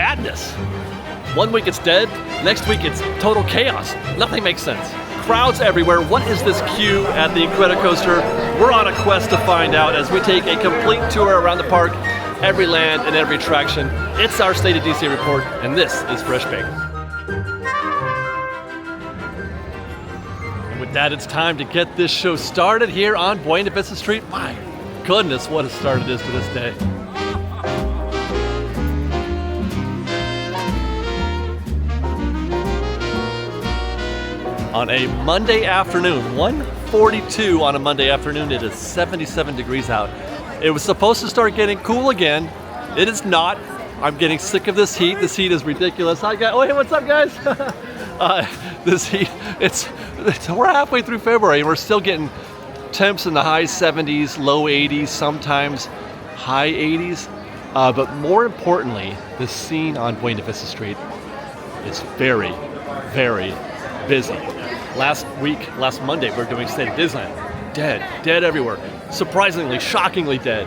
madness. One week it's dead, next week it's total chaos. Nothing makes sense. Crowds everywhere. What is this queue at the Incredicoaster? We're on a quest to find out as we take a complete tour around the park, every land and every attraction. It's our State of DCA report, and this is Fresh Baked. And with that, it's time to get this show started here on Buena Vista Street. My goodness, what a start it is to this day. On a Monday afternoon, 1:42 on a Monday afternoon, it is 77 degrees out. It was supposed to start getting cool again. It is not. I'm getting sick of this heat. This heat is ridiculous. Hi guys. Oh hey, what's up guys? This heat, we're halfway through February and we're still getting temps in the high 70s, low 80s, sometimes high 80s. But more importantly, the scene on Buena Vista Street is very, very busy. Last Monday, we were doing State of Disneyland. Dead everywhere. Surprisingly, shockingly dead.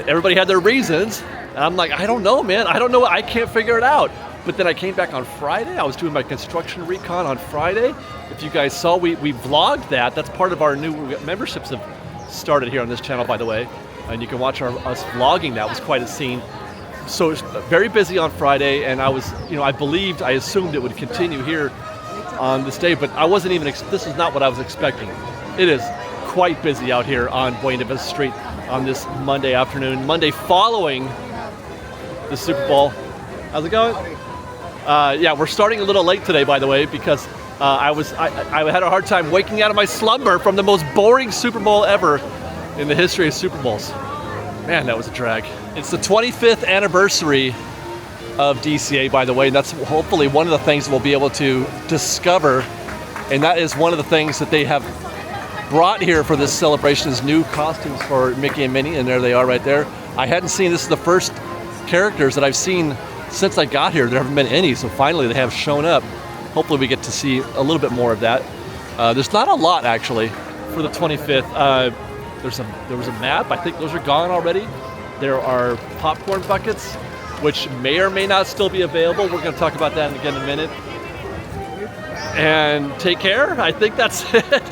Everybody had their reasons. I'm like, I don't know, man. I don't know. I can't figure it out. But then I came back on Friday. I was doing my construction recon on Friday. If you guys saw, we vlogged that. That's part of our new memberships have started here on this channel, by the way. And you can watch us vlogging that. It was quite a scene. So it was very busy on Friday, and I assumed it would continue here on this day, but I wasn't even, this is not what I was expecting. It is quite busy out here on Buena Vista Street on this Monday afternoon, Monday following the Super Bowl. How's it going? Yeah, we're starting a little late today, by the way, because I had a hard time waking out of my slumber from the most boring Super Bowl ever in the history of Super Bowls. Man, that was a drag. It's the 25th anniversary of DCA, by the way, and that's hopefully one of the things we'll be able to discover, and that is one of the things that they have brought here for this celebration is new costumes for Mickey and Minnie, and there they are right there. I hadn't seen, this is the first characters that I've seen since I got here. There haven't been any, so finally they have shown up. Hopefully we get to see a little bit more of that. There's not a lot actually for the 25th. There was a map, I think those are gone already. There are popcorn buckets, which may or may not still be available. We're going to talk about that again in a minute. And take care. I think that's it.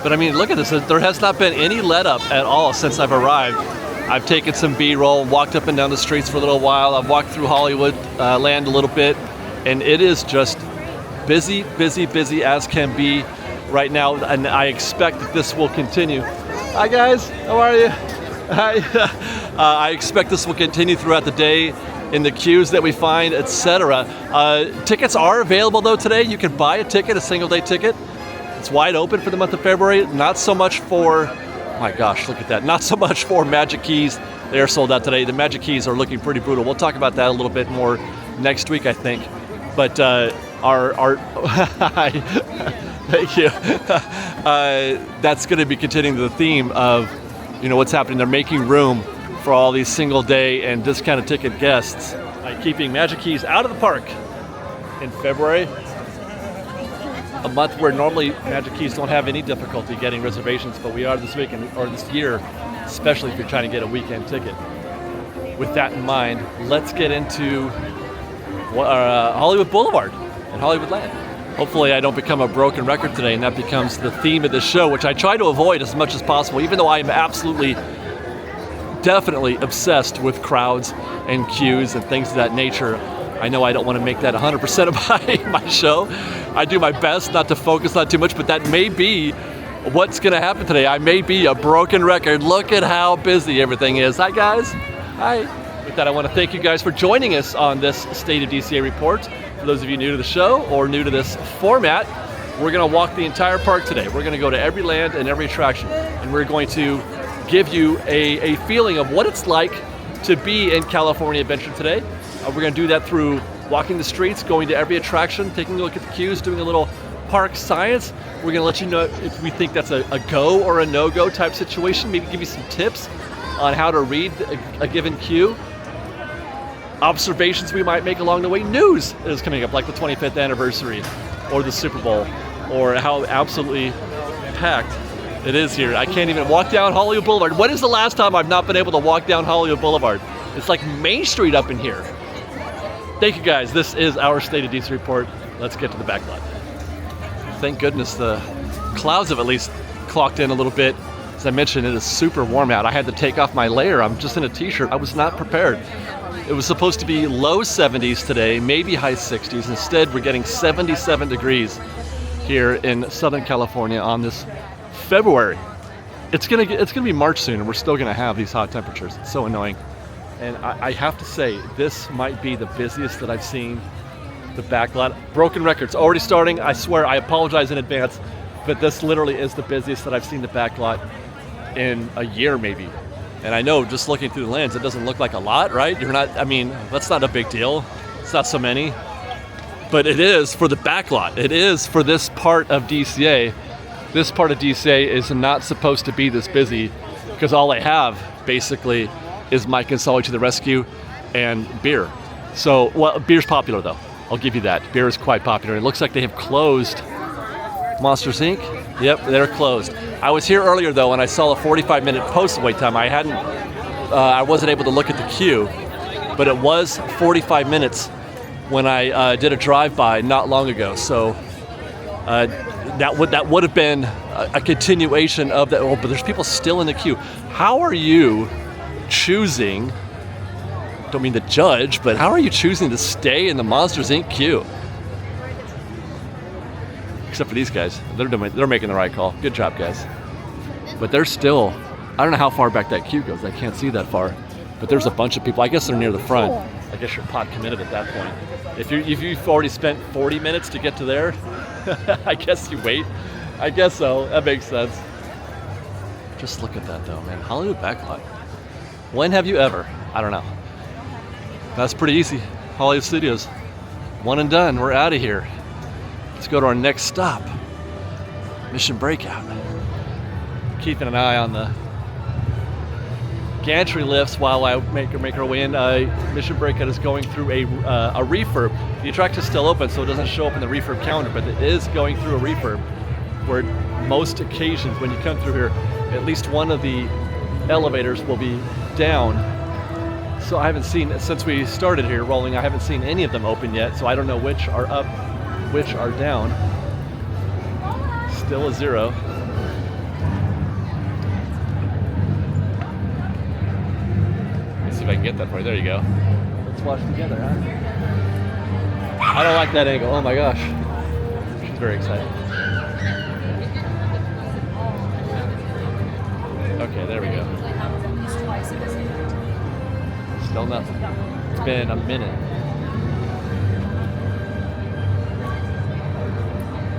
But I mean, look at this. There has not been any let up at all since I've arrived. I've taken some B-roll, walked up and down the streets for a little while. I've walked through Hollywood land a little bit, and it is just busy, busy, busy as can be right now. And I expect that this will continue. Hi guys, how are you? Hi. I expect this will continue throughout the day, in the queues that we find, etc. Tickets are available though today. You can buy a ticket, a single day ticket. It's wide open for the month of February. Not so much for, my gosh, look at that. Not so much for Magic Keys. They are sold out today. The Magic Keys are looking pretty brutal. We'll talk about that a little bit more next week, I think. But our thank you. That's going to be continuing the theme of, what's happening. They're making room for all these single day and discounted ticket guests by keeping Magic Keys out of the park in February, a month where normally Magic Keys don't have any difficulty getting reservations, but we are this week or this year, especially if you're trying to get a weekend ticket. With that in mind, let's get into Hollywood Boulevard and Hollywood Land. Hopefully I don't become a broken record today and that becomes the theme of the show, which I try to avoid as much as possible, even though I am definitely obsessed with crowds and queues and things of that nature. I know I don't want to make that 100% of my show. I do my best not to focus on too much, but that may be what's going to happen today. I may be a broken record. Look at how busy everything is. Hi guys. Hi. With that, I want to thank you guys for joining us on this State of DCA report. For those of you new to the show or new to this format, we're going to walk the entire park today. We're going to go to every land and every attraction, and we're going to give you a feeling of what it's like to be in California Adventure today. We're going to do that through walking the streets, going to every attraction, taking a look at the queues, doing a little park science. We're going to let you know if we think that's a go or a no-go type situation, maybe give you some tips on how to read a given queue. Observations we might make along the way. News is coming up, like the 25th anniversary or the Super Bowl, or how absolutely packed it is here. I can't even walk down Hollywood Boulevard. When is the last time I've not been able to walk down Hollywood Boulevard? It's like Main Street up in here. Thank you guys. This is our State of DC report. Let's get to the backlot. Thank goodness the clouds have at least clocked in a little bit. As I mentioned, it is super warm out. I had to take off my layer. I'm just in a t-shirt. I was not prepared. It was supposed to be low 70s today, maybe high 60s. Instead, we're getting 77 degrees here in Southern California on this February. It's gonna be March soon, and we're still gonna have these hot temperatures. It's so annoying. And I have to say, this might be the busiest that I've seen the backlot. Broken records already starting. I swear, I apologize in advance, but this literally is the busiest that I've seen the backlot in a year maybe. And I know just looking through the lens, it doesn't look like a lot, right? That's not a big deal. It's not so many, but it is for the backlot. It is for this part of DCA. This part of DCA is not supposed to be this busy because all I have basically is Mike and Sully to the rescue and beer. So, well, beer's popular though. I'll give you that. Beer is quite popular. It looks like they have closed Monsters Inc. Yep, they're closed. I was here earlier though, and I saw a 45-minute post wait time. I wasn't able to look at the queue, but it was 45 minutes when I did a drive-by not long ago. So that would have been a continuation of that. Oh, but there's people still in the queue. How are you choosing? Don't mean to judge, but how are you choosing to stay in the Monsters Inc. queue? Except for these guys, they're making the right call. Good job, guys. But they're still, I don't know how far back that queue goes. I can't see that far, but there's a bunch of people. I guess they're near the front. I guess you're pot committed at that point. If you've already spent 40 minutes to get to there, I guess you wait. I guess so. That makes sense. Just look at that though, man. Hollywood backlot. When have you ever? I don't know. That's pretty easy. Hollywood Studios. One and done. We're out of here. Let's go to our next stop. Mission Breakout. Keeping an eye on the gantry lifts while I make our way in. Mission Breakout is going through a refurb. The attraction is still open, so it doesn't show up in the refurb calendar, but it is going through a refurb where most occasions when you come through here, at least one of the elevators will be down. So I haven't seen, since we started here rolling, I haven't seen any of them open yet, so I don't know which are up, which are down. Still a zero. Let me see if I can get that for you. There you go. Let's watch together, huh? I don't like that angle. Oh my gosh. She's very excited. Okay, there we go. Still nothing. It's been a minute.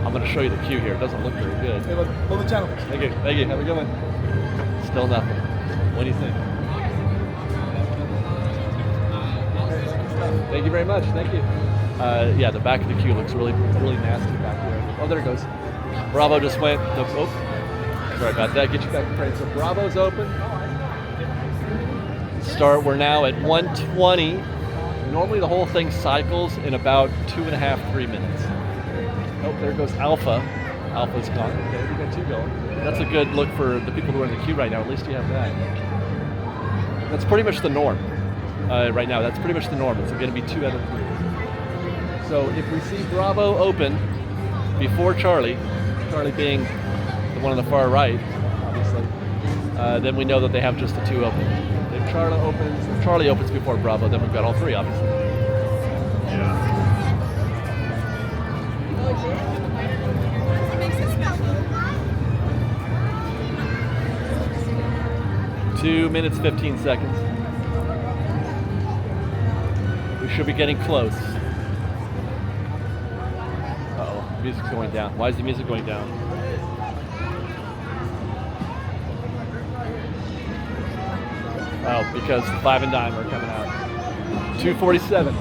I'm going to show you the queue here. It doesn't look very good. Hey, look, hold the channel. Thank you. Thank you. Have a good one. Still nothing. What do you think? Thank you very much. Thank you. Yeah, the back of the queue looks really nasty back there. Oh, there it goes. Bravo just went. Oh, sorry about that. Get you back in frame. So Bravo's open. We're now at 1:20. Normally the whole thing cycles in about 2.5, 3 minutes. Oh, there goes Alpha. Alpha's gone. Okay, we got two going. That's a good look for the people who are in the queue right now. At least you have that. That's pretty much the norm right now. That's pretty much the norm. It's going to be 2 out of 3. So if we see Bravo open before Charlie being the one on the far right, obviously, then we know that they have just the 2 open. If Charlie opens before Bravo, then we've got all 3, obviously. Yeah. 2 minutes, 15 seconds. We should be getting close. Uh-oh, the music's going down. Why is the music going down? Oh, because the 5 and dime are coming out. 2:47.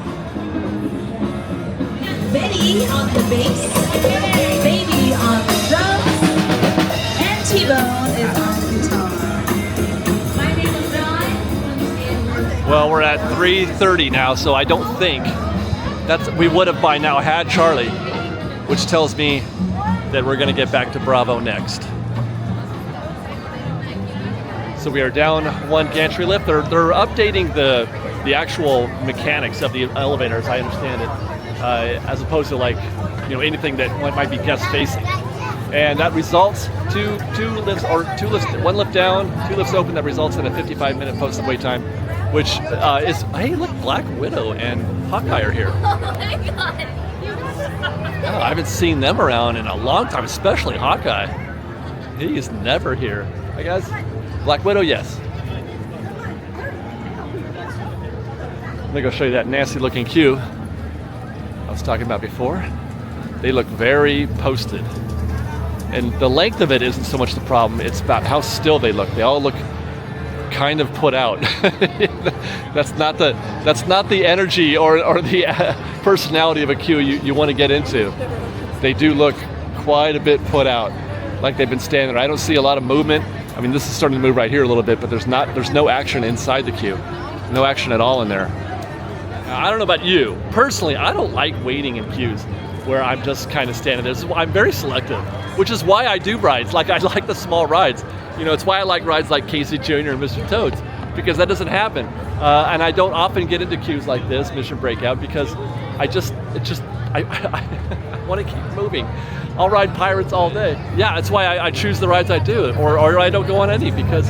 Betty on the bass, Baby on the drums, and T-Bone is on the guitar. My name is Dawn. Well, we're at 3:30 now, so I don't think we would have by now had Charlie, which tells me that we're going to get back to Bravo next. So we are down 1 gantry lift. They're updating the the actual mechanics of the elevator, as I understand it, as opposed to like, you know, anything that might be guest facing. And that results one lift down, 2 lifts open. That results in a 55-minute posted wait time, which is, hey, look, Black Widow and Hawkeye are here. Oh my god. Oh, I haven't seen them around in a long time, especially Hawkeye. He is never here. Hi guys. Black Widow, yes. I'm gonna go show you that nasty looking queue I was talking about before. They look very posted. And the length of it isn't so much the problem, it's about how still they look. They all look kind of put out. That's not the energy or the personality of a queue you want to get into. They do look quite a bit put out, like they've been standing there. I don't see a lot of movement. I mean, this is starting to move right here a little bit, but there's no action inside the queue. No action at all in there. I don't know about you. Personally, I don't like waiting in queues where I'm just kind of standing there. I'm very selective, which is why I do rides. Like, I like the small rides. You know, it's why I like rides like Casey Jr. and Mr. Toads, because that doesn't happen. And I don't often get into queues like this, Mission Breakout, because I want to keep moving. I'll ride Pirates all day. Yeah, that's why I choose the rides I do, or I don't go on any, because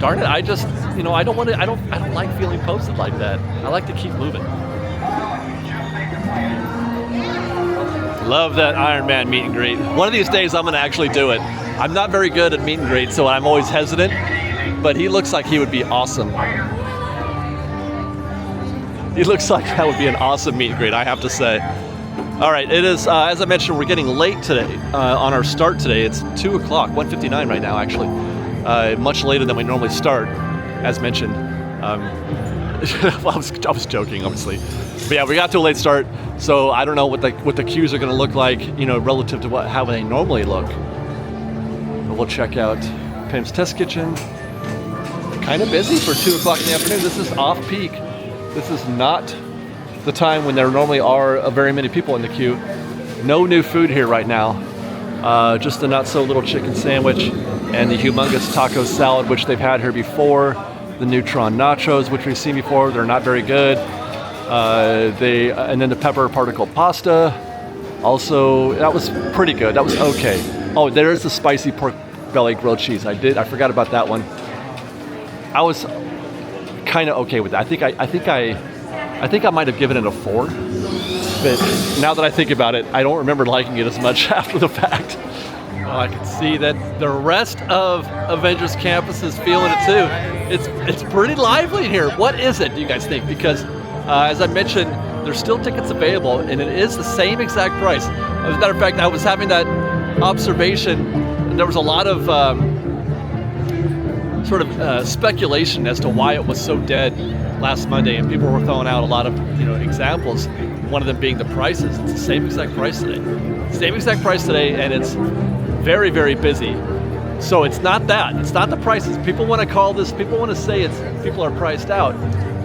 darn it, I just, you know, I don't like feeling posted like that. I like to keep moving. Love that Iron Man meet and greet. One of these days I'm going to actually do it. I'm not very good at meet and greet, so I'm always hesitant, but he looks like he would be awesome. He looks like that would be an awesome meet and greet, I have to say. All right, it is, as I mentioned, we're getting late today on our start today. It's 2 o'clock, 1:59 right now, actually. Much later than we normally start, as mentioned. Well, I was joking, obviously. But yeah, we got to a late start, so I don't know what the queues are going to look like, you know, relative to how they normally look. But we'll check out Pim's Test Kitchen. Kind of busy for 2 o'clock in the afternoon. This is off-peak. This is not the time when there normally are very many people in the queue. No new food here right now. Just the not-so-little chicken sandwich and the humongous taco salad, which they've had here before. The neutron nachos, which we've seen before, they're not very good. And then the pepper particle pasta. Also, that was pretty good. That was okay. Oh, there's the spicy pork belly grilled cheese. I forgot about that one. I was kind of okay with that. I think I might have given it a 4. But now that I think about it, I don't remember liking it as much after the fact. Oh, I can see that the rest of Avengers Campus is feeling it too. It's pretty lively in here. What is it, do you guys think? Because as I mentioned, there's still tickets available, and it is the same exact price. As a matter of fact, I was having that observation. There was a lot of speculation as to why it was so dead last Monday, and people were throwing out a lot of examples. One of them being the prices. It's the same exact price today. Same exact price today, and it's very, very busy. So it's not that. It's not the prices. People want to call this. People want to say people are priced out.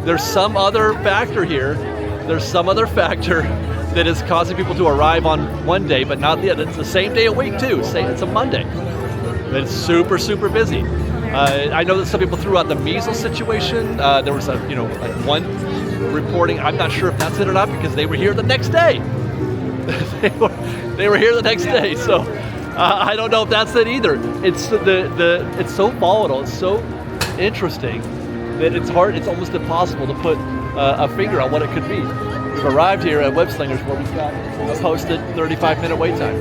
There's some other factor here. There's some other factor that is causing people to arrive on one day, but not the other. It's the same day a week too. Say it's a Monday, but it's super, super busy. I know that some people threw out the measles situation. There was one reporting. I'm not sure if that's it or not because they were here the next day. they were here the next day. So I don't know if that's it either. It's it's so volatile. It's so interesting that it's hard. It's almost impossible to put a finger on what it could be. We've arrived here at Web Slingers where we've got a posted 35-minute wait time,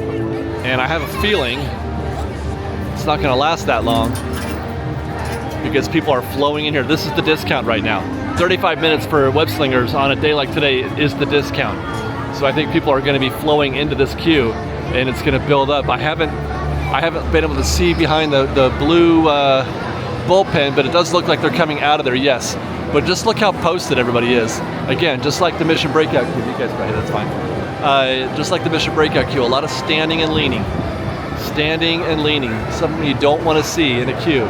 and I have a feeling it's not going to last that long because people are flowing in here. This is the discount right now. 35 minutes for Web Slingers on a day like today is the discount. So I think people are going to be flowing into this queue, and it's going to build up. I haven't been able to see behind the blue bullpen, but it does look like they're coming out of there. Yes, but just look how posted everybody is. Again, just like the Mission Breakout queue. You guys go ahead. That's fine. Just like the Mission Breakout queue, a lot of standing and leaning. Standing and leaning, something you don't want to see in a queue.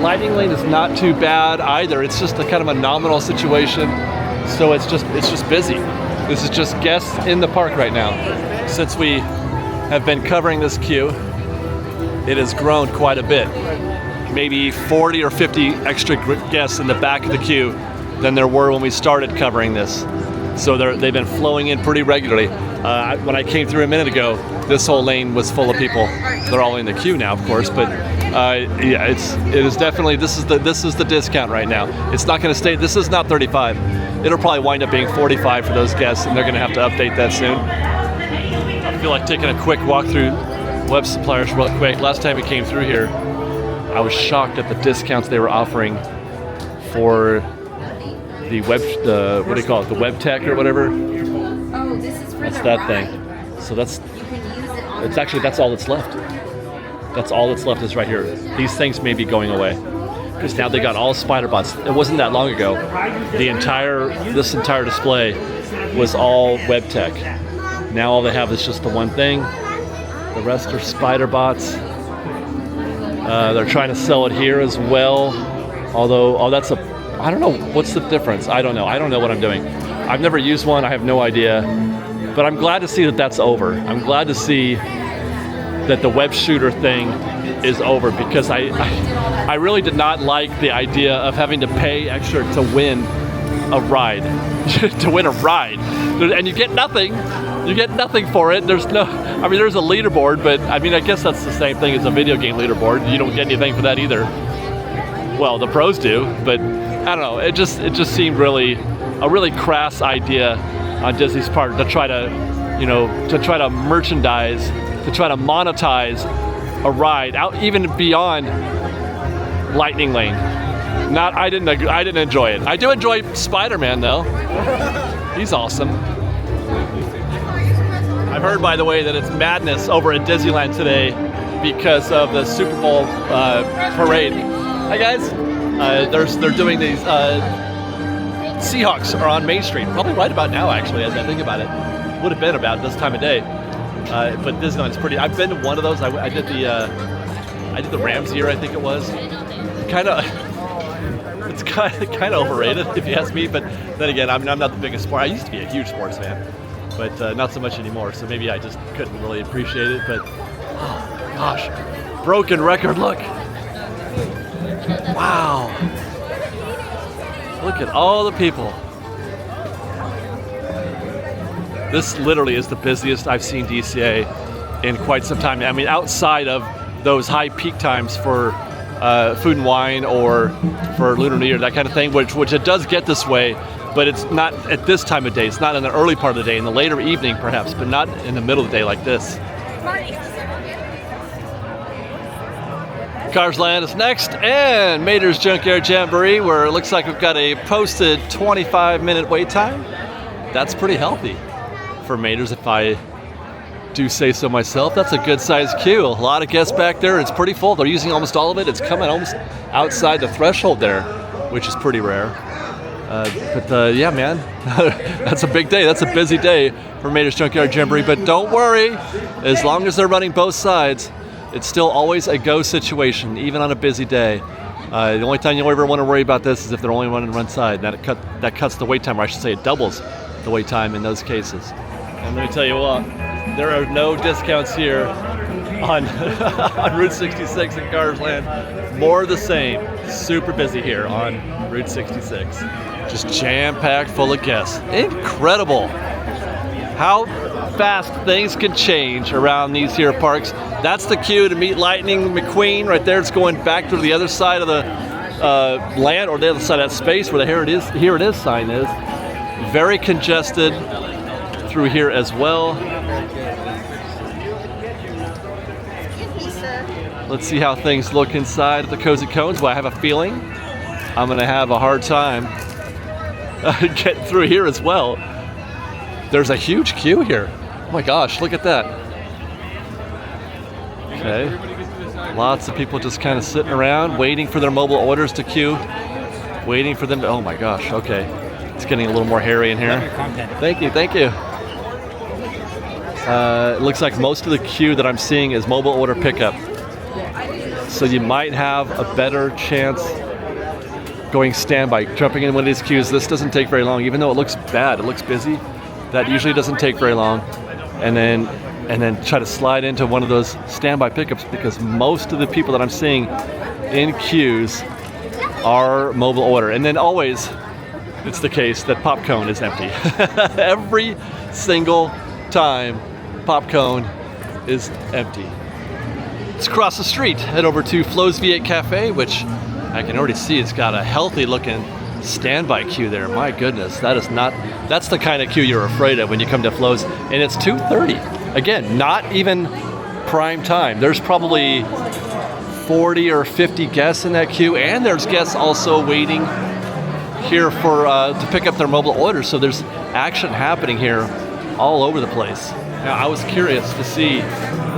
Lighting lane is not too bad either. It's just a kind of a nominal situation, so it's just busy. This is just guests in the park right now. Since we have been covering this queue, it has grown quite a bit. Maybe 40 or 50 extra guests in the back of the queue than there were when we started covering this. So they've been flowing in pretty regularly. When I came through a minute ago, this whole lane was full of people. They're all in the queue now, of course, but yeah, it is definitely, this is the discount right now. It's not going to stay, this is not 35. It'll probably wind up being 45 for those guests, and they're going to have to update that soon. I feel like taking a quick walk through web suppliers real quick. Last time we came through here, I was shocked at the discounts they were offering for the what do you call it, the web tech or whatever. Oh, this is for That's the that ride. thing. So that's, You can use it on it's the actually, ride. that's all that's left. That's all that's left is right here. These things may be going away. Because now they got all spider bots. It wasn't that long ago. This entire display was all web tech. Now all they have is just the one thing. The rest are spider bots. They're trying to sell it here as well. Although, I don't know, what's the difference? I don't know what I'm doing. I've never used one, I have no idea. But I'm glad to see that that's over. I'm glad to see that the web shooter thing is over, because I really did not like the idea of having to pay extra to win a ride. To win a ride. And you get nothing. You get nothing for it. There's no, I mean, there's a leaderboard, but I mean, I guess that's the same thing as a video game leaderboard. You don't get anything for that either. Well, the pros do, but I don't know. It just seemed a really crass idea on Disney's part to try to, try to merchandise, to try to monetize a ride out even beyond Lightning Lane. I didn't enjoy it. I do enjoy Spider-Man though. He's awesome. I've heard, by the way, that it's madness over at Disneyland today because of the Super Bowl parade. Hi guys. They're doing these. Seahawks are on Main Street. Probably right about now, actually, as I think about it. Would have been about this time of day. But Disneyland's pretty. I've been to one of those. I did the Rams year, I think it was. It's kind of overrated, if you ask me. But then again, I'm not the biggest sport. I used to be a huge sports fan, but not so much anymore. So maybe I just couldn't really appreciate it. But oh gosh, broken record! Look, wow! Look at all the people. This literally is the busiest I've seen DCA in quite some time. I mean, outside of those high peak times for food and wine or for Lunar New Year, that kind of thing, which it does get this way, but it's not at this time of day. It's not in the early part of the day, in the later evening perhaps, but not in the middle of the day like this. Cars Land is next, and Mater's Junkyard Jamboree, where it looks like we've got a posted 25-minute wait time. That's pretty healthy for Mater's, if I do say so myself. That's a good-sized queue. A lot of guests back there. It's pretty full. They're using almost all of it. It's coming almost outside the threshold there, which is pretty rare. But yeah, man, that's a big day. That's a busy day for Mater's Junkyard Jamboree. But don't worry, as long as they're running both sides, it's still always a go situation, even on a busy day. The only time you'll ever want to worry about this is if they're only running one side. That cuts the wait time, or I should say it doubles the wait time in those cases. And let me tell you what, there are no discounts here on, on Route 66 in Cars Land. More of the same. Super busy here on Route 66. Just jam-packed full of guests. Incredible how fast things can change around these here parks. That's the queue to meet Lightning McQueen right there. It's going back to the other side of the land, or the other side of that space where the Here It Is sign is. Very congested through here as well. Let's see how things look inside of the Cozy Cones. Well, I have a feeling I'm going to have a hard time getting through here as well. There's a huge queue here. Oh my gosh, look at that. Okay. Lots of people just kind of sitting around, waiting for their mobile orders to queue. Waiting for them to, oh my gosh, okay. It's getting a little more hairy in here. Thank you, thank you. It looks like most of the queue that I'm seeing is mobile order pickup. So you might have a better chance going standby, jumping in one of these queues. This doesn't take very long, even though it looks bad, it looks busy. That usually doesn't take very long. And then try to slide into one of those standby pickups, because most of the people that I'm seeing in queues are mobile order. And then always, it's the case that Pop Cone is empty. Every single time, Pop Cone is empty. Let's cross the street, head over to Flo's V8 Cafe, which I can already see it's got a healthy looking standby queue there. My goodness, that's the kind of queue you're afraid of when you come to Flo's. And it's 2:30. Again, not even prime time. There's probably 40 or 50 guests in that queue, and there's guests also waiting here for to pick up their mobile orders. So there's action happening here all over the place. Now, I was curious to see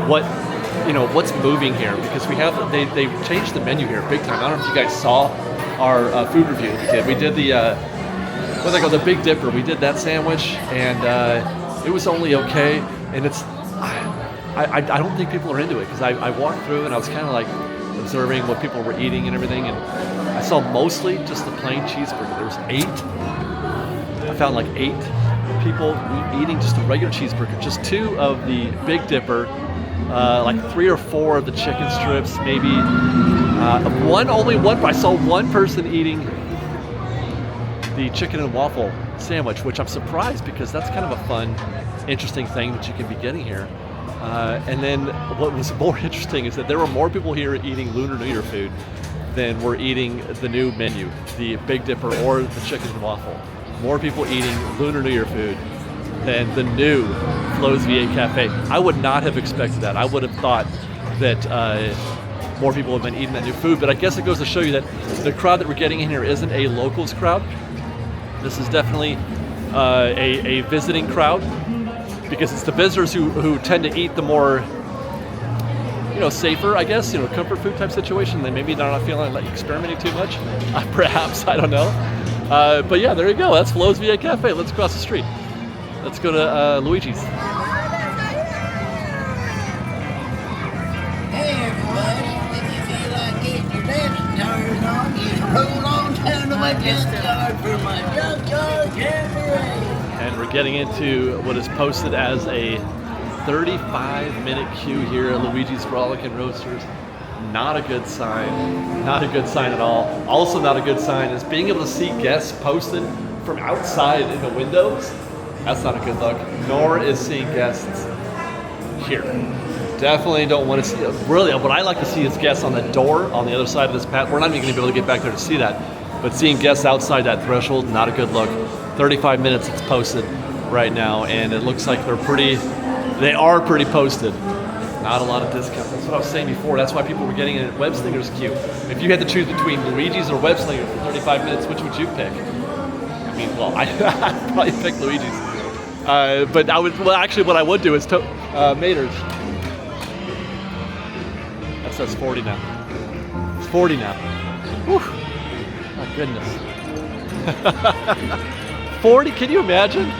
what's moving here, because they changed the menu here big time. I don't know if you guys saw our food review we did. We did the Big Dipper. We did that sandwich, and it was only okay. And I don't think people are into it, because I walked through and I was kind of like observing what people were eating and everything, and I saw mostly just the plain cheeseburger. There was 8. I found like 8 people eating just a regular cheeseburger, just 2 of the Big Dipper, like 3 or 4 of the chicken strips, maybe only one. I saw one person eating the chicken and waffle sandwich, which I'm surprised, because that's kind of a fun, interesting thing that you can be getting here. And then what was more interesting is that there were more people here eating Lunar New Year food than were eating the new menu, the Big Dipper or the chicken and waffle. More people eating Lunar New Year food than the new Flo's V8 Cafe. I would not have expected that. I would have thought that more people have been eating that new food, but I guess it goes to show you that the crowd that we're getting in here isn't a locals crowd. This is definitely a visiting crowd, because it's the visitors who tend to eat the more, safer, I guess, comfort food type situation. They maybe not feeling like experimenting too much, perhaps, I don't know. But yeah, there you go. That's Flo's V8 Cafe. Let's cross the street. Let's go to Luigi's. Hey everybody, if you feel like getting your dancing tires on, you roll on down to my junkyard for my junkyard jamboree. And we're getting into what is posted as a 35-minute queue here at Luigi's Rollickin Roadsters. Not a good sign. Not a good sign at all. Also not a good sign is being able to see guests posted from outside in the windows. That's not a good look. Nor is seeing guests here. Definitely don't want to see. Really, what I like to see is guests on the door on the other side of this path. We're not even going to be able to get back there to see that. But seeing guests outside that threshold, not a good look. 35 minutes it's posted right now, and it looks like they are pretty posted. Not a lot of discounts. That's what I was saying before. That's why people were getting in at Web Slingers queue. If you had to choose between Luigi's or Web Slingers for 35 minutes, which would you pick? I mean, well, I'd probably pick Luigi's. But actually what I would do is Mater's. That says 40 now. It's 40 now. Whew. My goodness. 40, can you imagine?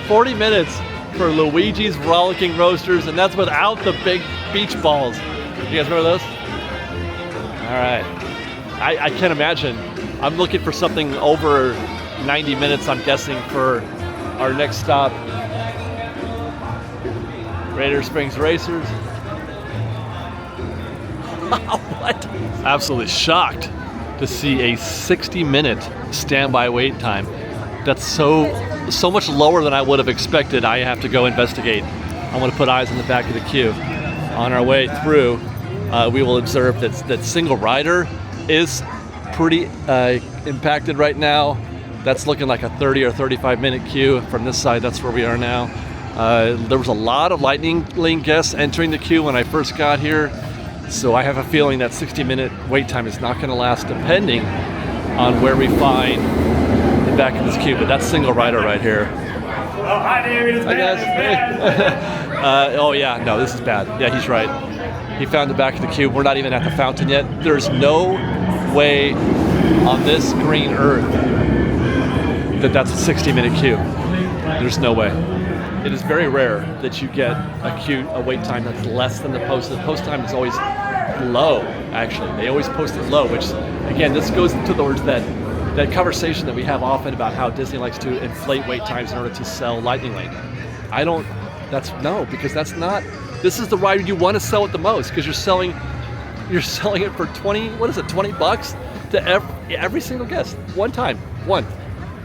40 minutes for Luigi's Rollicking Roasters, and that's without the big beach balls. You guys remember those? All right. I can't imagine. I'm looking for something over 90 minutes, I'm guessing, for our next stop. Radiator Springs Racers. What? Absolutely shocked to see a 60-minute standby wait time. That's so much lower than I would have expected. I have to go investigate. I want to put eyes on the back of the queue. On our way through, we will observe that single rider is pretty impacted right now. That's looking like a 30 or 35-minute queue. From this side, that's where we are now. There was a lot of Lightning Lane guests entering the queue when I first got here, so I have a feeling that 60-minute wait time is not going to last, depending on where we find the back of this queue. But that's single rider right here. Oh, hi, David. It's Hi guys. Hey. Oh yeah, no, this is bad. Yeah, he's right. He found the back of the queue. We're not even at the fountain yet. There's no way on this green earth that's a 60-minute queue. There's no way. It is very rare that you get a wait time that's less than the post. The post time is always low, actually. They always post it low, which, again, this goes towards that conversation that we have often about how Disney likes to inflate wait times in order to sell Lightning Lane. Because that's not, this is the ride you want to sell it the most, because you're selling it for 20 bucks to every single guest, one time.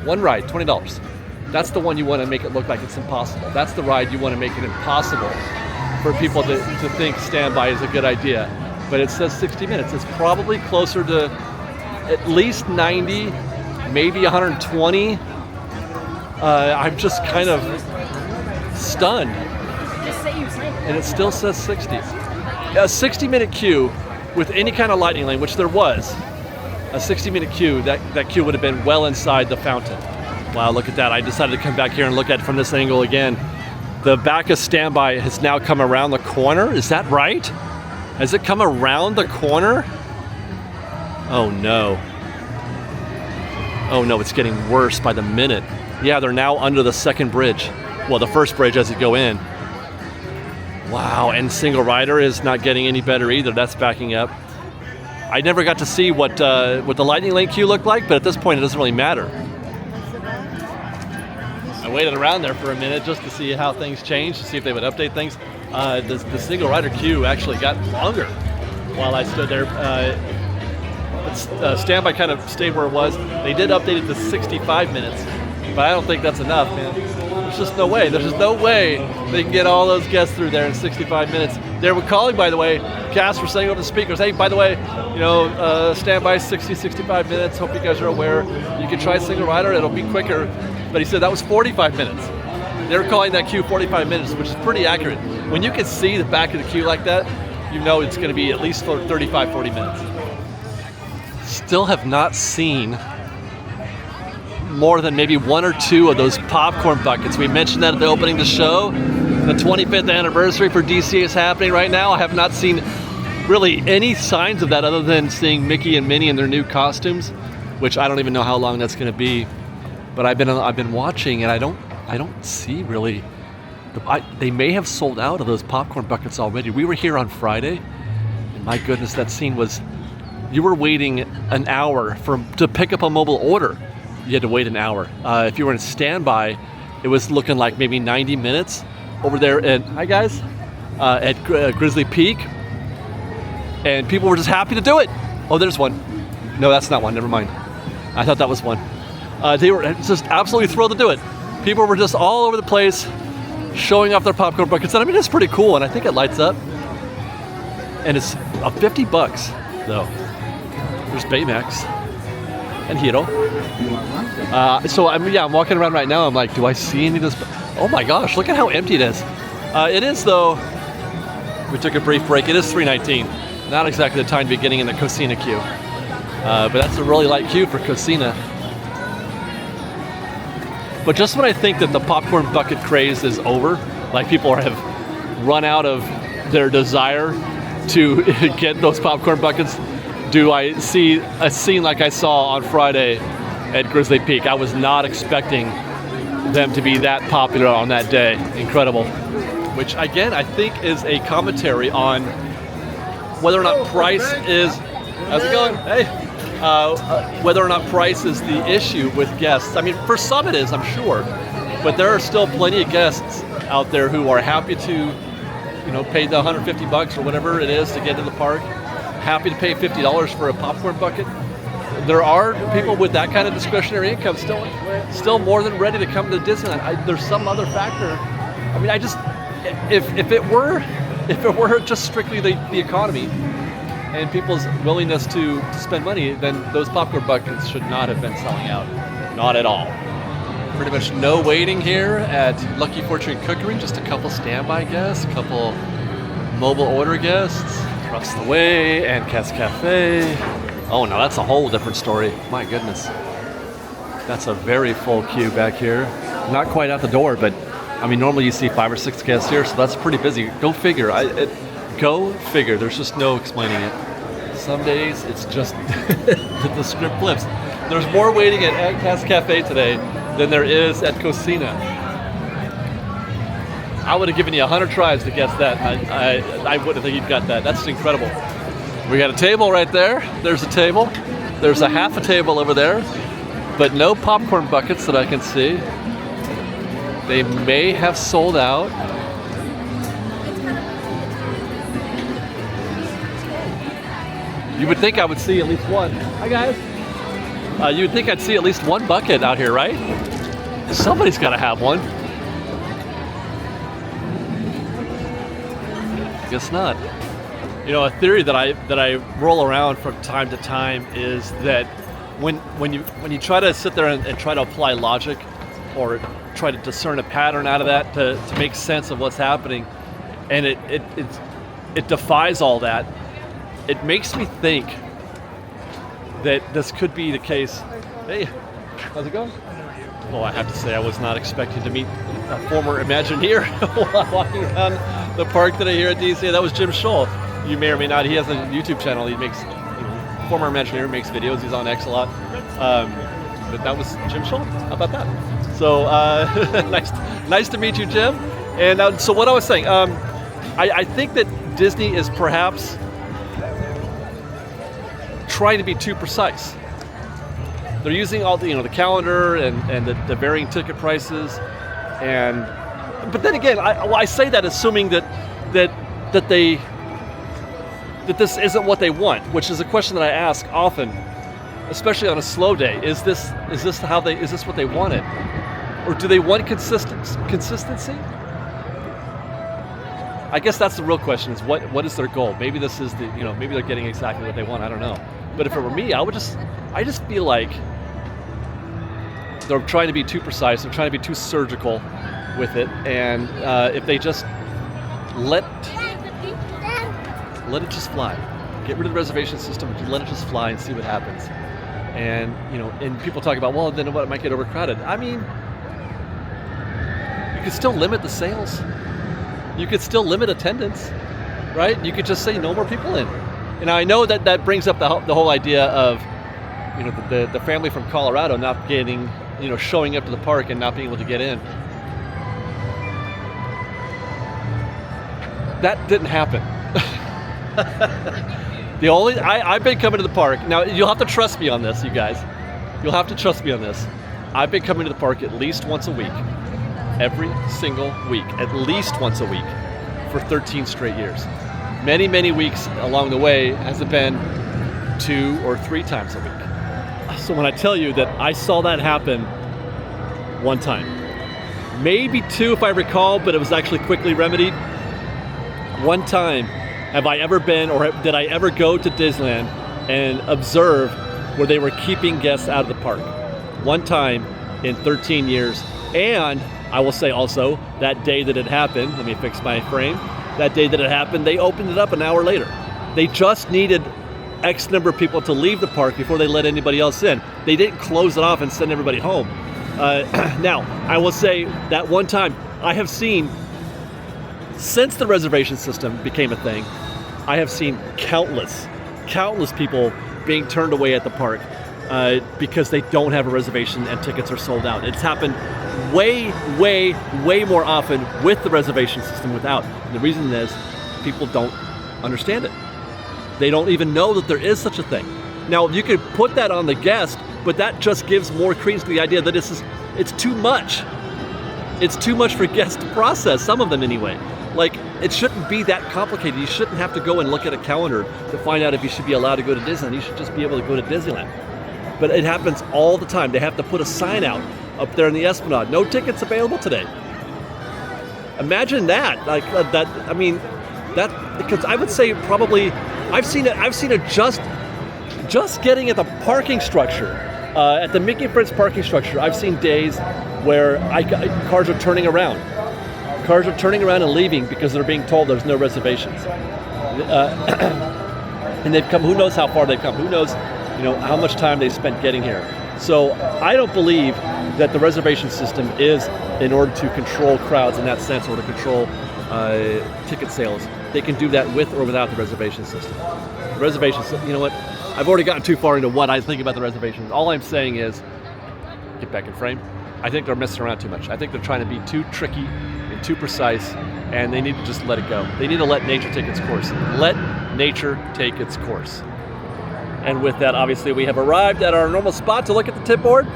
One ride, $20. That's the one you want to make it look like it's impossible. That's the ride you want to make it impossible for people to think standby is a good idea. But it says 60 minutes. It's probably closer to at least 90, maybe 120. I'm just kind of stunned. And it still says 60. A 60-minute queue with any kind of lightning lane, which there was, a 60-minute queue, that queue would have been well inside the fountain. Wow, look at that. I decided to come back here and look at it from this angle again. The back of standby has now come around the corner. Is that right? Has it come around the corner? Oh no. Oh no, it's getting worse by the minute. Yeah, they're now under the second bridge. Well, the first bridge as you go in. Wow, and single rider is not getting any better either. That's backing up. I never got to see what the lightning lane queue looked like, but at this point it doesn't really matter. I waited around there for a minute just to see how things changed, to see if they would update things. The single rider queue actually got longer while I stood there. Standby kind of stayed where it was. They did update it to 65 minutes, but I don't think that's enough, man. There's just no way. There's just no way they can get all those guests through there in 65 minutes. They were calling, by the way, cast were saying over the speakers, hey, by the way, standby 60, 65 minutes. Hope you guys are aware. You can try single rider, it'll be quicker. But he said that was 45 minutes. They were calling that queue 45 minutes, which is pretty accurate. When you can see the back of the queue like that, you know it's going to be at least for 35, 40 minutes. Still have not seen more than maybe one or two of those popcorn buckets. We mentioned that at the opening of the show. The 25th anniversary for DCA is happening right now. I have not seen really any signs of that other than seeing Mickey and Minnie in their new costumes, which I don't even know how long that's going to be. But I've been watching, and I don't see really. They may have sold out of those popcorn buckets already. We were here on Friday, and my goodness, that scene was. You were waiting an hour to pick up a mobile order. You had to wait an hour. If you were in standby, it was looking like maybe 90 minutes over there. And hi guys, at Grizzly Peak, and people were just happy to do it. Oh, there's one. No, that's not one. Never mind. I thought that was one. They were just absolutely thrilled to do it. People were just all over the place, showing off their popcorn buckets. And I mean, it's pretty cool, and I think it lights up. And it's $50 though. There's Baymax and Hiro. So I'm walking around right now. I'm like, do I see any of this? Oh my gosh, look at how empty it is. It is though. We took a brief break. It is 3:19. Not exactly the time to be getting in the Cocina queue, but that's a really light queue for Cocina. But just when I think that the popcorn bucket craze is over, like people have run out of their desire to get those popcorn buckets, do I see a scene like I saw on Friday at Grizzly Peak. I was not expecting them to be that popular on that day. Incredible. Which again, I think is a commentary on whether or not price is, how's it going? Hey. Whether or not price is the issue with guests. I mean, for some it is, I'm sure, but there are still plenty of guests out there who are happy to, pay the $150 or whatever it is to get to the park, happy to pay $50 for a popcorn bucket. There are people with that kind of discretionary income still more than ready to come to Disneyland. There's some other factor. I mean, if it were just strictly the economy and people's willingness to spend money, then those popcorn buckets should not have been selling out. Not at all. Pretty much no waiting here at Lucky Fortune Cookery. Just a couple standby guests, a couple mobile order guests across the way, and Cass Cafe. Oh no, that's a whole different story. My goodness. That's a very full queue back here. Not quite out the door, but I mean, normally you see 5 or 6 guests here, so that's pretty busy. Go figure. Go figure. There's just no explaining it. Some days it's just the script flips. There's more waiting at Cass Cafe today than there is at Cocina. I would have given you 100 tries to guess that. I wouldn't think you'd got that. That's incredible. We got a table right there. There's a table. There's a half a table over there, but no popcorn buckets that I can see. They may have sold out. You would think I would see at least one. Hi guys. You'd think I'd see at least one bucket out here, right? Somebody's got to have one. Guess not. You know, a theory that I roll around from time to time is that when you try to sit there and try to apply logic or try to discern a pattern out of that to make sense of what's happening, and it defies all that, it makes me think that this could be the case. Hey, how's it going? Well, I have to say I was not expecting to meet a former Imagineer walking around the park today here at DCA. That was Jim Scholl. You may or may not. He has a YouTube channel. He makes, former Imagineer, makes videos. He's on X a lot. But that was Jim Scholl. How about that? So nice to meet you, Jim. And so what I was saying, I think that Disney is perhaps trying to be too precise. They're using all the the calendar and the varying ticket prices, but then again, I say that assuming that this isn't what they want, which is a question that I ask often, especially on a slow day. Is this what they wanted, or do they want consistency? I guess that's the real question: is what is their goal? Maybe this is maybe they're getting exactly what they want. I don't know. But if it were me, I just feel like they're trying to be too precise. They're trying to be too surgical with it, and if they just let it just fly, get rid of the reservation system, let it just fly and see what happens. And and people talk about, well, then what, it might get overcrowded. I mean, you could still limit the sales. You could still limit attendance, right? You could just say no more people in. And I know that brings up the whole idea of the family from Colorado not getting, showing up to the park and not being able to get in. That didn't happen. I've been coming to the park. Now, you'll have to trust me on this, you guys. You'll have to trust me on this. I've been coming to the park at least once a week. Every single week. At least once a week. For 13 straight years. Many, many weeks along the way has it been 2 or 3 times a week. So when I tell you that I saw that happen one time, maybe 2 if I recall, but it was actually quickly remedied. One time have I ever been, or did I ever go to Disneyland and observe where they were keeping guests out of the park. One time in 13 years. And I will say also, that day that it happened, let me fix my frame, that day that it happened, they opened it up an hour later. They just needed X number of people to leave the park before they let anybody else in. They didn't close it off and send everybody home. Now, I will say that one time, I have seen, since the reservation system became a thing, I have seen countless people being turned away at the park because they don't have a reservation and tickets are sold out. It's happened way, way, way more often with the reservation system without. And the reason is people don't understand it. They don't even know that there is such a thing. Now, you could put that on the guest, but that just gives more credence to the idea that it's too much. It's too much for guests to process, some of them anyway. Like, it shouldn't be that complicated. You shouldn't have to go and look at a calendar to find out if you should be allowed to go to Disneyland. You should just be able to go to Disneyland. But it happens all the time. They have to put a sign out up there in the Esplanade. No tickets available today. Imagine that. Like that. I mean, that, because I would say probably I've seen it just getting at the parking structure, at the Mickey Prince parking structure. I've seen days where cars are turning around. Cars are turning around and leaving because they're being told there's no reservations. And they've come, who knows how far they've come, who knows, how much time they spent getting here. So I don't believe that the reservation system is in order to control crowds in that sense, or to control ticket sales. They can do that with or without the reservation system. The reservation system, you know what? I've already gotten too far into what I think about the reservations. All I'm saying is, get back in frame. I think they're messing around too much. I think they're trying to be too tricky and too precise, and they need to just let it go. They need to let nature take its course. Let nature take its course. And with that, obviously, we have arrived at our normal spot to look at the tip board.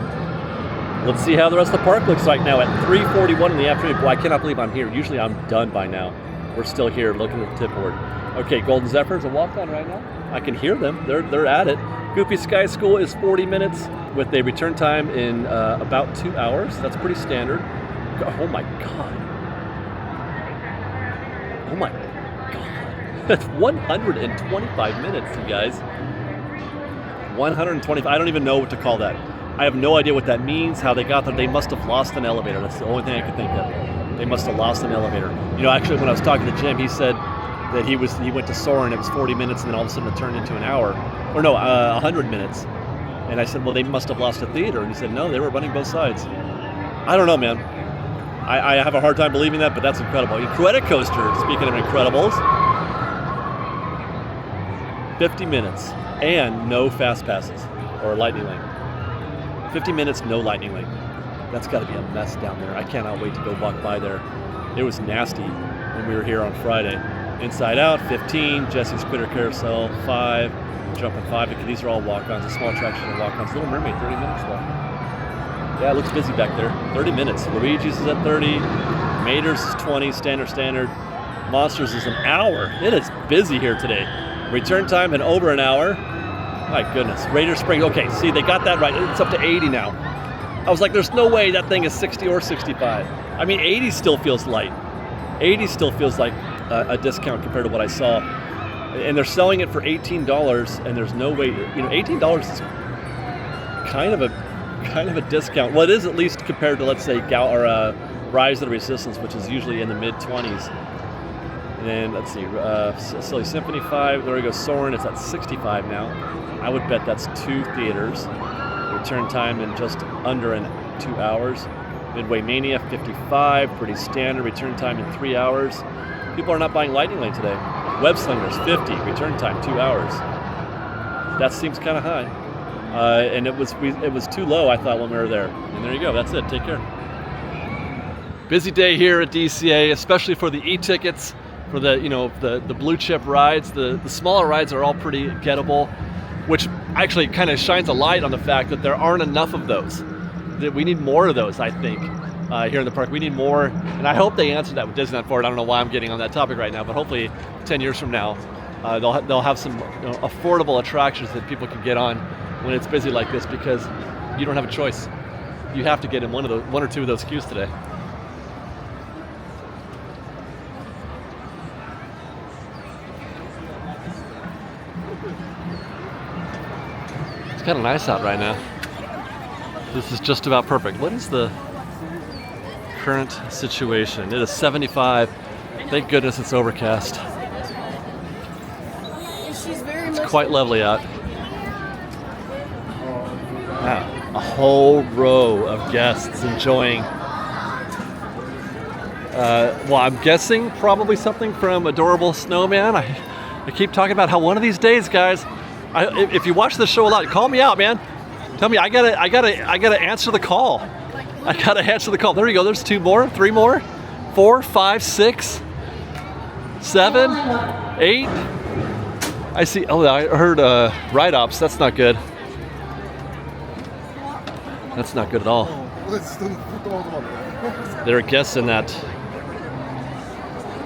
Let's see how the rest of the park looks like now at 3:41 in the afternoon. Boy, I cannot believe I'm here. Usually I'm done by now. we're still here looking at the tip board. Okay, Golden Zephyr's a walk-on right now. I can hear them. They're at it. Goofy Sky School is 40 minutes with a return time in about 2 hours. That's pretty standard. Oh my God. Oh my God. That's 125 minutes, you guys. 125. I don't even know what to call that. I have no idea what that means, how they got there. They must have lost an elevator. That's the only thing I could think of. They must have lost an elevator. You know, actually, when I was talking to Jim, he said that he went to Soarin', it was 40 minutes, and then all of a sudden it turned into an hour. Or no, 100 minutes. And I said, well, they must have lost a theater. And he said, no, they were running both sides. I don't know, man. I have a hard time believing that, but that's incredible. Incredicoaster, speaking of Incredibles, 50 minutes and no fast passes or lightning lane. 50 minutes, no lightning lane. That's got to be a mess down there. I cannot wait to go walk by there. It was nasty when we were here on Friday. Inside Out, 15. Jesse's Critter Carousel, 5. Jumping 5. These are all walk-ons. A small attraction of walk-ons. Little Mermaid, 30 minutes though. Yeah, it looks busy back there. 30 minutes. Luigi's is at 30. Mater's is 20. Standard. Monsters is an hour. It is busy here today. Return time in over an hour. My goodness. Radiator Springs. Okay, see, they got that right. It's up to 80 now. I was like, there's no way that thing is 60 or 65. I mean, 80 still feels light. 80 still feels like a discount compared to what I saw. And they're selling it for $18, and there's no way, you know, $18 is kind of a discount. Well, it is at least compared to, let's say, Rise of the Resistance, which is usually in the mid-20s. And then, let's see, Silly Symphony 5, there we go, Soarin', it's at 65 now. I would bet that's 2 theaters. Return time in just under 2 hours. Midway Mania, 55, pretty standard. Return time in 3 hours. People are not buying Lightning Lane today. Web Slingers, 50, return time 2 hours. That seems kind of high. And it was too low, I thought, when we were there. And there you go, that's it, take care. Busy day here at DCA, especially for the e-tickets, for the blue chip rides. The smaller rides are all pretty gettable, which actually kind of shines a light on the fact that there aren't enough of those. That we need more of those, I think, here in the park. We need more, and I hope they answer that with Disneyland Forward. I don't know why I'm getting on that topic right now, but hopefully 10 years from now, they'll have some affordable attractions that people can get on when it's busy like this, because you don't have a choice. You have to get in one or two of those queues today. It's kind of nice out right now. This is just about perfect. What is the current situation? It is 75. Thank goodness it's overcast. It's quite lovely out. Wow, a whole row of guests enjoying. Well, I'm guessing probably something from Adorable Snowman. I keep talking about how one of these days, guys, if you watch the show a lot, call me out, man. Tell me, I gotta answer the call. I gotta answer the call. There you go. There's 2 more, 3 more, 4, 5, 6, 7, 8. I see. Oh, I heard ride ops. That's not good. That's not good at all. There are guests in that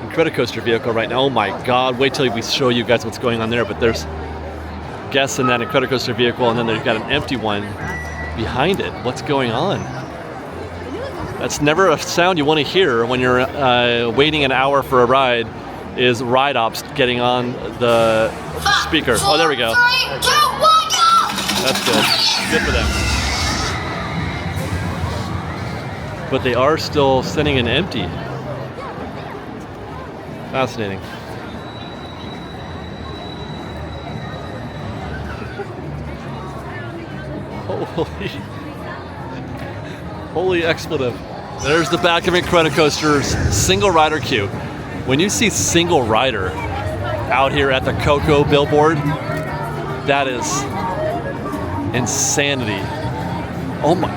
Incredicoaster vehicle right now. Oh my God! Wait till we show you guys what's going on there. But there's guests in that Incredicoaster vehicle, and then they've got an empty one behind it. What's going on? That's never a sound you want to hear when you're waiting an hour for a ride, is ride ops getting on the speaker. Oh, there we go. That's good. Good for them. But they are still sending an empty. Fascinating. Holy expletive. There's the back of Incredicoaster's single rider queue. When you see single rider out here at the Coco billboard, that is insanity. Oh my.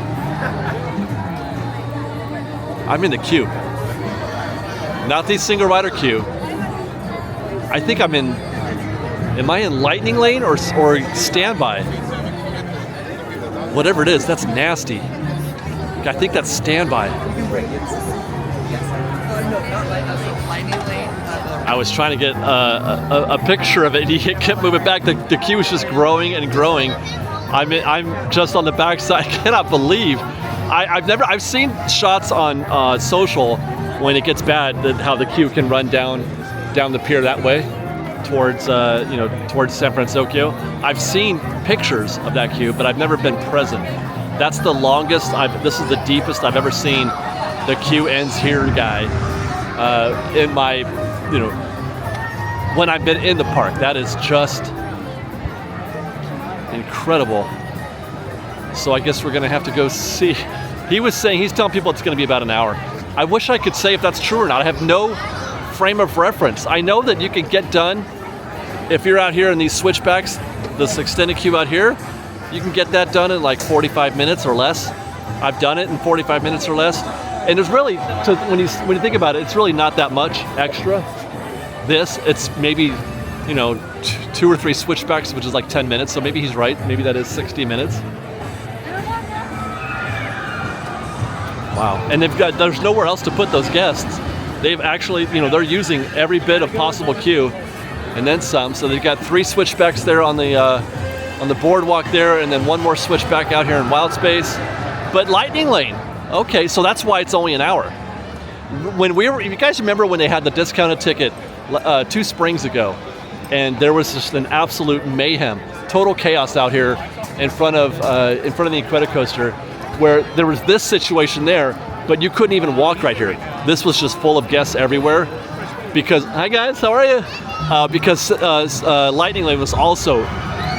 I'm in the queue. Not the single rider queue. I think I'm in, am I in Lightning Lane or standby? Whatever it is, that's nasty. I think that's standby. I was trying to get a picture of it. He kept moving back. The queue was just growing and growing. I'm just on the backside. I cannot believe. I've seen shots on social when it gets bad, how the queue can run down the pier that way towards towards San Francisco. I've seen pictures of that queue, but I've never been present. That's the longest. This is the deepest I've ever seen the queue ends here guy in my, when I've been in the park. That is just incredible. So I guess we're gonna have to go see. He's telling people it's gonna be about an hour. I wish I could say if that's true or not. I have no frame of reference. I know that you can get done if you're out here in these switchbacks, this extended queue out here, you can get that done in like 45 minutes or less. I've done it in 45 minutes or less. And there's really, when you think about it, it's really not that much extra. It's maybe, 2 or 3 switchbacks, which is like 10 minutes. So maybe he's right. Maybe that is 60 minutes. Wow. And there's nowhere else to put those guests. They've actually, they're using every bit of possible queue and then some. So they've got 3 switchbacks there on the boardwalk there, and then 1 more switchback out here in Wild Space. But Lightning Lane, okay, so that's why it's only an hour. If you guys remember when they had the discounted ticket 2 springs ago, and there was just an absolute mayhem, total chaos out here in front of the Incredicoaster, where there was this situation there, but you couldn't even walk right here. This was just full of guests everywhere. Because, hi guys, how are you? Because Lightning Lane was also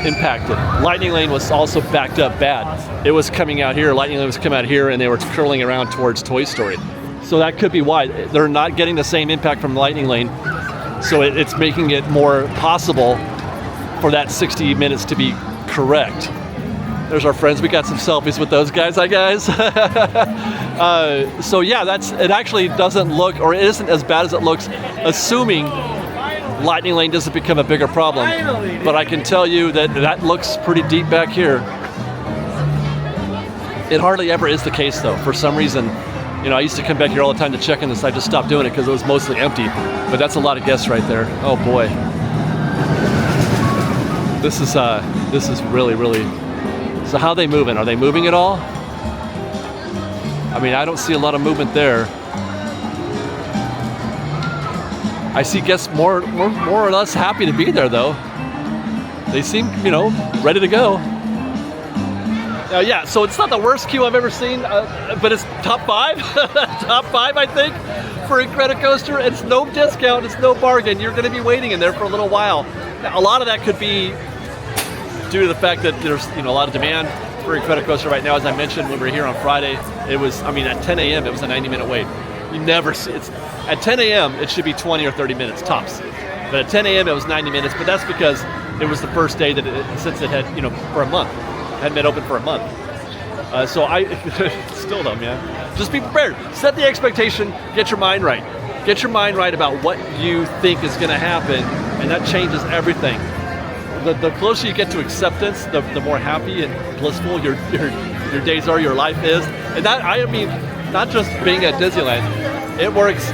impacted. Lightning Lane was also backed up bad. It was coming out here, Lightning Lane was coming out here, and they were curling around towards Toy Story. So that could be why. They're not getting the same impact from Lightning Lane, so it's making it more possible for that 60 minutes to be correct. There's our friends. We got some selfies with those guys. Hi guys. So yeah, it actually doesn't look, or it isn't as bad as it looks, assuming Lightning Lane doesn't become a bigger problem. But I can tell you that looks pretty deep back here. It hardly ever is the case though. For some reason, I used to come back here all the time to check in this. I just stopped doing it because it was mostly empty. But that's a lot of guests right there. Oh boy. This is really, really. So how are they moving? Are they moving at all? I mean, I don't see a lot of movement there. I see guests more or less happy to be there, though. They seem, ready to go. Yeah, so it's not the worst queue I've ever seen, but it's top 5. Top 5, I think, for Incredicoaster. It's no discount, it's no bargain. You're going to be waiting in there for a little while. Now, a lot of that could be due to the fact that there's a lot of demand for Incredicoaster right now. As I mentioned when we were here on Friday, it was, at 10 a.m. it was a 90-minute wait. You never see it. At 10 a.m. it should be 20 or 30 minutes tops, but at 10 a.m. it was 90 minutes. But that's because it was the first day that since it had for a month, hadn't been open for a month. So I still though, man, just be prepared. Set the expectation. Get your mind right. Get your mind right about what you think is going to happen, and that changes everything. The closer you get to acceptance, the more happy and blissful your days are, your life is. And that, not just being at Disneyland, it works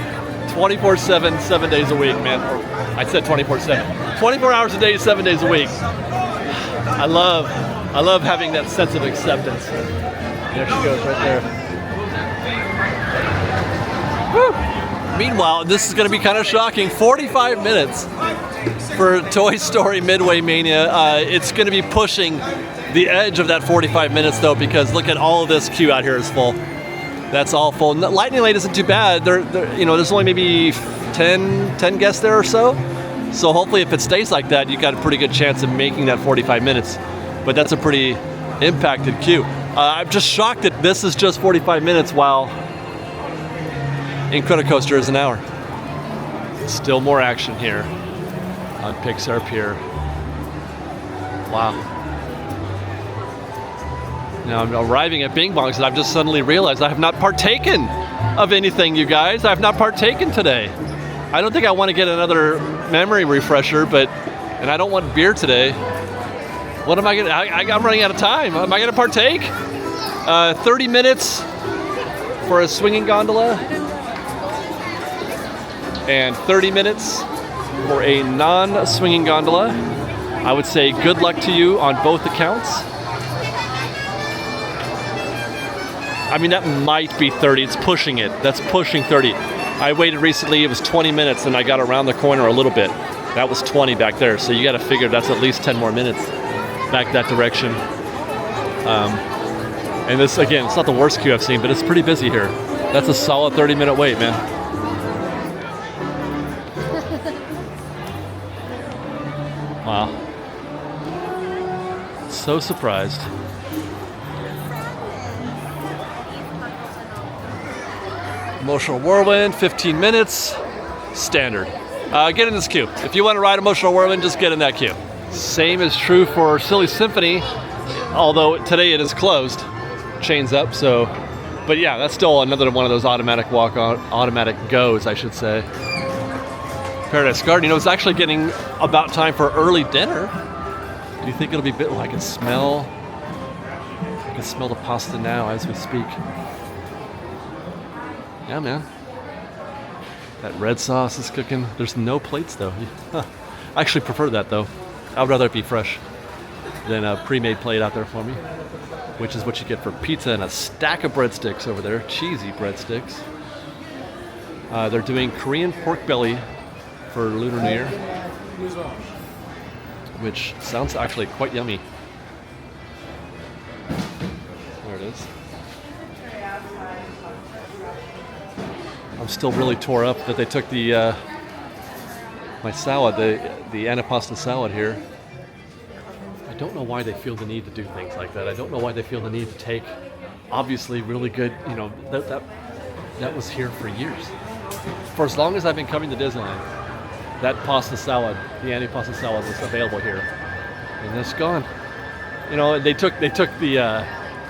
24/7, 7 days a week, man. Or I said 24/7. 24 hours a day, 7 days a week. I love having that sense of acceptance. There she goes right there. Woo. Meanwhile, this is going to be kind of shocking. 45 minutes. For Toy Story Midway Mania. It's going to be pushing the edge of that 45 minutes though, because look at all of this queue out here is full. That's all full. Lightning Lane isn't too bad. There's only maybe 10 guests there or so. So hopefully if it stays like that, you got a pretty good chance of making that 45 minutes. But that's a pretty impacted queue. I'm just shocked that this is just 45 minutes while Incredicoaster is an hour. Still more action here on Pixar Pier. Wow. Now I'm arriving at Bing Bongs and I've just suddenly realized I have not partaken of anything, you guys. I have not partaken today. I don't think I want to get another memory refresher, and I don't want beer today. What am I gonna, I'm running out of time. Am I gonna partake? 30 minutes for a swinging gondola? and 30 minutes for a non-swinging gondola. I would say good luck to you on both accounts. I mean, that might be 30. It's pushing it. That's pushing 30. I waited recently. It was 20 minutes, and I got around the corner a little bit. That was 20 back there. So you got to figure that's at least 10 more minutes back that direction. And this, again, it's not the worst queue I've seen, but it's pretty busy here. That's a solid 30-minute wait, man. Wow. So surprised. Emotional Whirlwind, 15 minutes, standard. Get in this queue. If you want to ride Emotional Whirlwind, just get in that queue. Same is true for Silly Symphony, although today it is closed, chains up, so, but yeah, that's still another one of those automatic walk-on, automatic goes, I should say. Paradise Garden, you know, it's actually getting about time for early dinner. Do you think it'll be bit? Oh, I can smell the pasta now as we speak. Yeah, man. That red sauce is cooking. There's no plates though. I actually prefer that though. I'd rather it be fresh than a pre-made plate out there for me, which is what you get for pizza and a stack of breadsticks over there. Cheesy breadsticks. They're doing Korean pork belly for Lunar New Year, which sounds actually quite yummy. There it is. I'm still really tore up that they took the my salad, the antipasta salad here. I don't know why they feel the need to do things like that. I don't know why they feel the need to take, obviously really good, you know, that was here for years. For as long as I've been coming to Disneyland, that pasta salad, the antipasta salad, was available here, and it's gone. You know, they took the.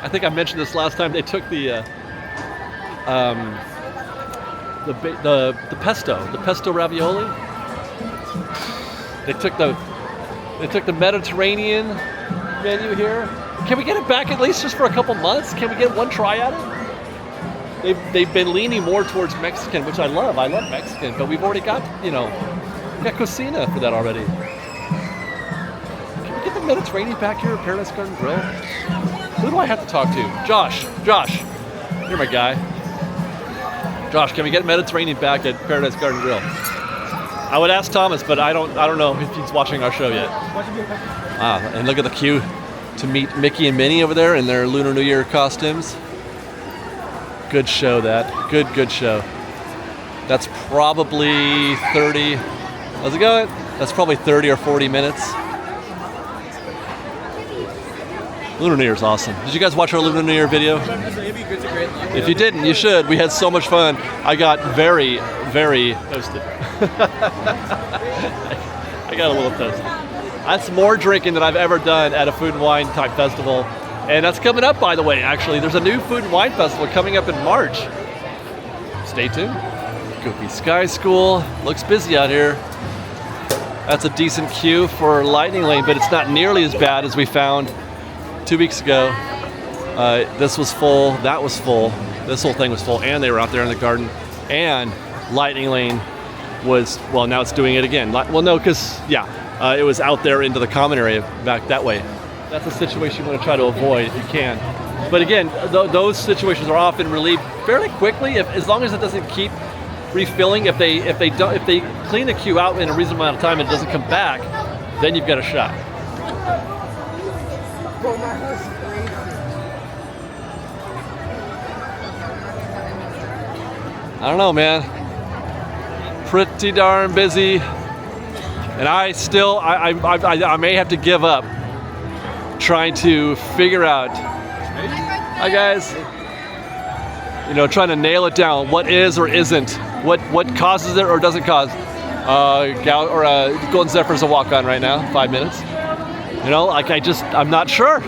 I think I mentioned this last time. They took the pesto ravioli. They took the Mediterranean menu here. Can we get it back at least just for a couple months? Can we get one try at it? They've been leaning more towards Mexican, which I love. I love Mexican, but we've already got, you know, we got cocina for that already. Can we get the Mediterranean back here at Paradise Garden Grill? Who do I have to talk to? Josh, you're my guy. Josh, can we get Mediterranean back at Paradise Garden Grill? I would ask Thomas, but I don't know if he's watching our show yet. And look at the queue to meet Mickey and Minnie over there in their Lunar New Year costumes. Good show, that. Good show. That's probably 30. How's it going? That's probably 30 or 40 minutes. Lunar New Year's awesome. Did you guys watch our Lunar New Year video? If you didn't, you should. We had so much fun. I got very, very toasted. I got a little toasted. That's more drinking than I've ever done at a food and wine type festival. And that's coming up, by the way, actually. There's a new food and wine festival coming up in March. Stay tuned. Goofy Sky School. Looks busy out here. That's a decent queue for Lightning Lane, but it's not nearly as bad as we found 2 weeks ago. This was full, that was full, this whole thing was full, and they were out there in the garden, and Lightning Lane was, well, now it's doing it again. Well, no, because, yeah, it was out there into the common area back that way. That's a situation you want to try to avoid if you can. But again, those situations are often relieved fairly quickly, as long as it doesn't keep refilling. If they clean the queue out in a reasonable amount of time and it doesn't come back, then you've got a shot. I don't know, man. Pretty darn busy, and I may have to give up trying to figure out. Hi guys. You know, trying to nail it down. What is or isn't? What causes it or doesn't cause? Golden Zephyr's a walk-on right now. 5 minutes. You know, like I'm not sure.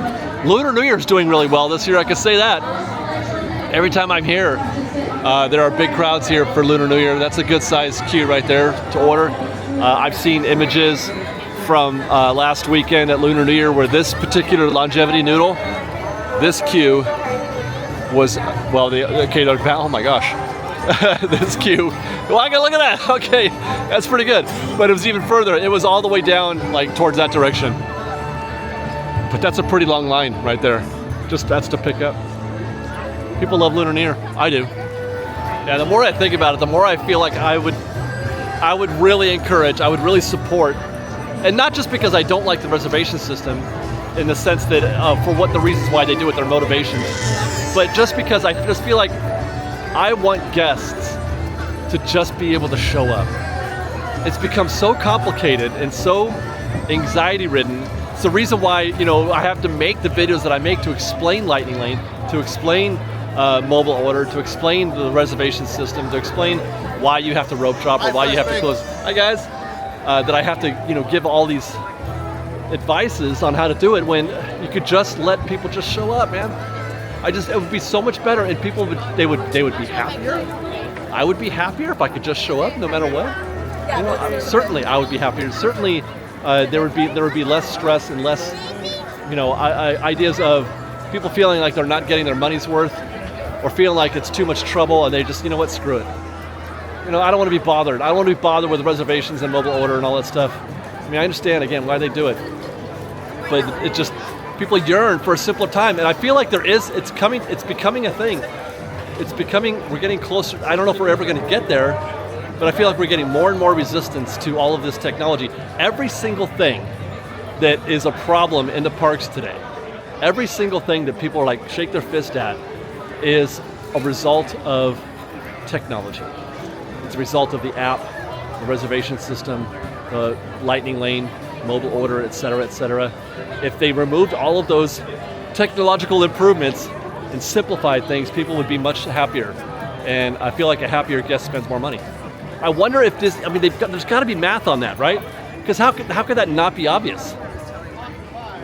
Lunar New Year's doing really well this year. I can say that. Every time I'm here, there are big crowds here for Lunar New Year. That's a good size queue right there to order. I've seen images from last weekend at Lunar New Year where this particular longevity noodle, this queue was, well, oh my gosh. This queue. Well, I can look at that. Okay, that's pretty good. But it was even further. It was all the way down, like towards that direction. But that's a pretty long line right there. Just that's to pick up. People love Lunar New Year. I do. Yeah, the more I think about it, the more I feel like I would really encourage, I would really support, and not just because I don't like the reservation system, in the sense that for what the reasons why they do it, their motivations, but just because I just feel like I want guests to just be able to show up. It's become so complicated and so anxiety-ridden. It's the reason why, you know, I have to make the videos that I make to explain Lightning Lane, to explain mobile order, to explain the reservation system, to explain why you have to rope drop or why you have to close. Hi guys. That I have to, you know, give all these advices on how to do it when you could just let people just show up, man. It would be so much better, and people they would be happier. I would be happier if I could just show up no matter what. You know, certainly I would be happier. Certainly there would be less stress and less, you know, ideas of people feeling like they're not getting their money's worth, or feeling like it's too much trouble and they just, you know what, screw it. You know, I don't want to be bothered. I don't want to be bothered with reservations and mobile order and all that stuff. I mean, I understand again why they do it, but it just, people yearn for a simpler time, and I feel like it's becoming a thing. We're getting closer. I don't know if we're ever going to get there, but I feel like we're getting more and more resistance to all of this technology. Every single thing that is a problem in the parks today, every single thing that people are like shake their fist at, is a result of technology. It's a result of the app, the reservation system, the Lightning Lane, mobile order, et cetera, et cetera. If they removed all of those technological improvements and simplified things, people would be much happier. And I feel like a happier guest spends more money. I wonder if this, I mean, there's got to be math on that, right? Because how could that not be obvious?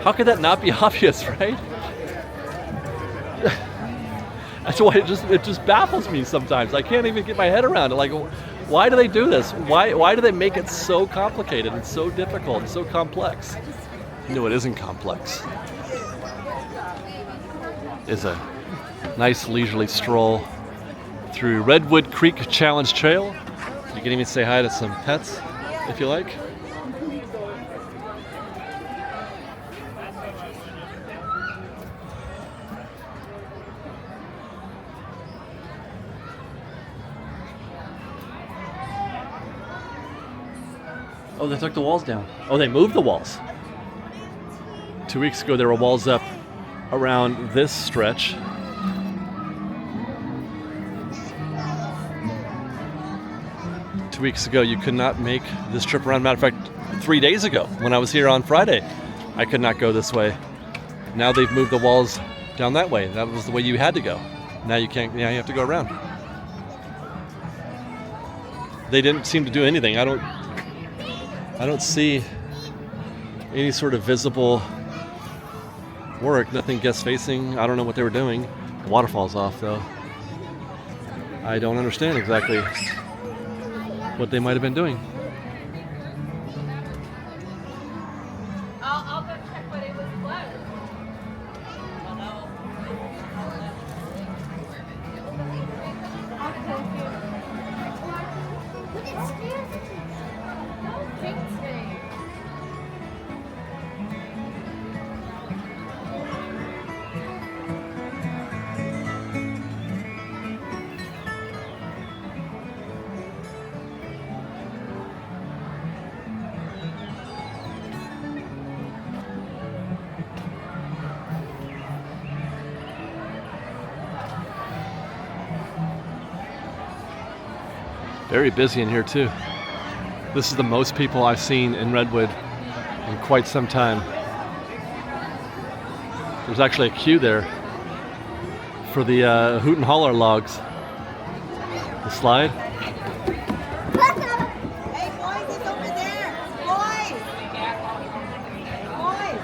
How could that not be obvious, right? That's why it just baffles me sometimes. I can't even get my head around it. Like, why do they do this? Why do they make it so complicated and so difficult and so complex? No, it isn't complex. It's a nice leisurely stroll through Redwood Creek Challenge Trail. You can even say hi to some pets if you like. Oh, they took the walls down. Oh, they moved the walls. 2 weeks ago, there were walls up around this stretch. Two weeks ago, you could not make this trip around. Matter of fact, 3 days ago, when I was here on Friday, I could not go this way. Now they've moved the walls down that way. That was the way you had to go. Now you can't. Now you have to go around. They didn't seem to do anything. I don't see any sort of visible work. Nothing guest facing. I don't know what they were doing. The waterfall's off though. I don't understand exactly what they might have been doing. I'll go check what it was closed. Very busy in here too. This is the most people I've seen in Redwood in quite some time. There's actually a queue there for the Hoot and Holler logs. The slide. Hey boys, it's over there. Boys. Boys.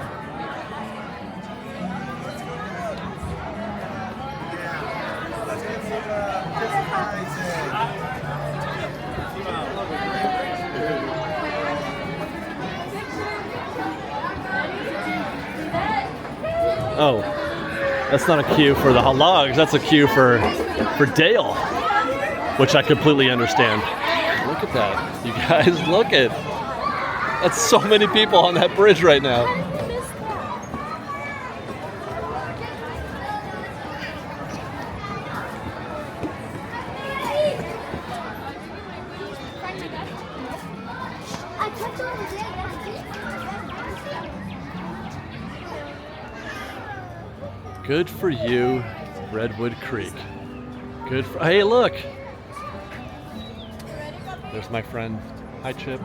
Oh, that's not a queue for the logs. That's a queue for Dale. which I completely understand. Look at that. You guys, look at. That's so many people on that bridge right now. Good for you, Redwood Creek. Good for, hey, look. There's my friend. Hi, Chip.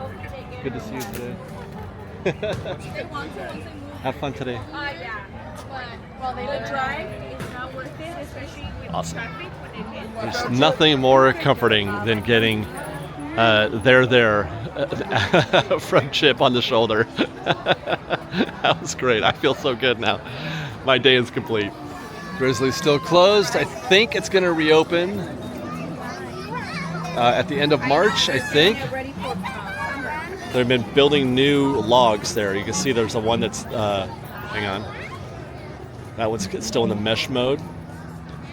Good to see you today. Have fun today. Yeah. But the drive is not worth it, especially with Awesome. traffic when it hits. There's nothing more comforting than getting there from Chip on the shoulder. That was great. I feel so good now. My day is complete. Grizzly's still closed. I think it's going to reopen at the end of March, I think. They've been building new logs there. You can see there's a one that's, hang on. That one's still in the mesh mode.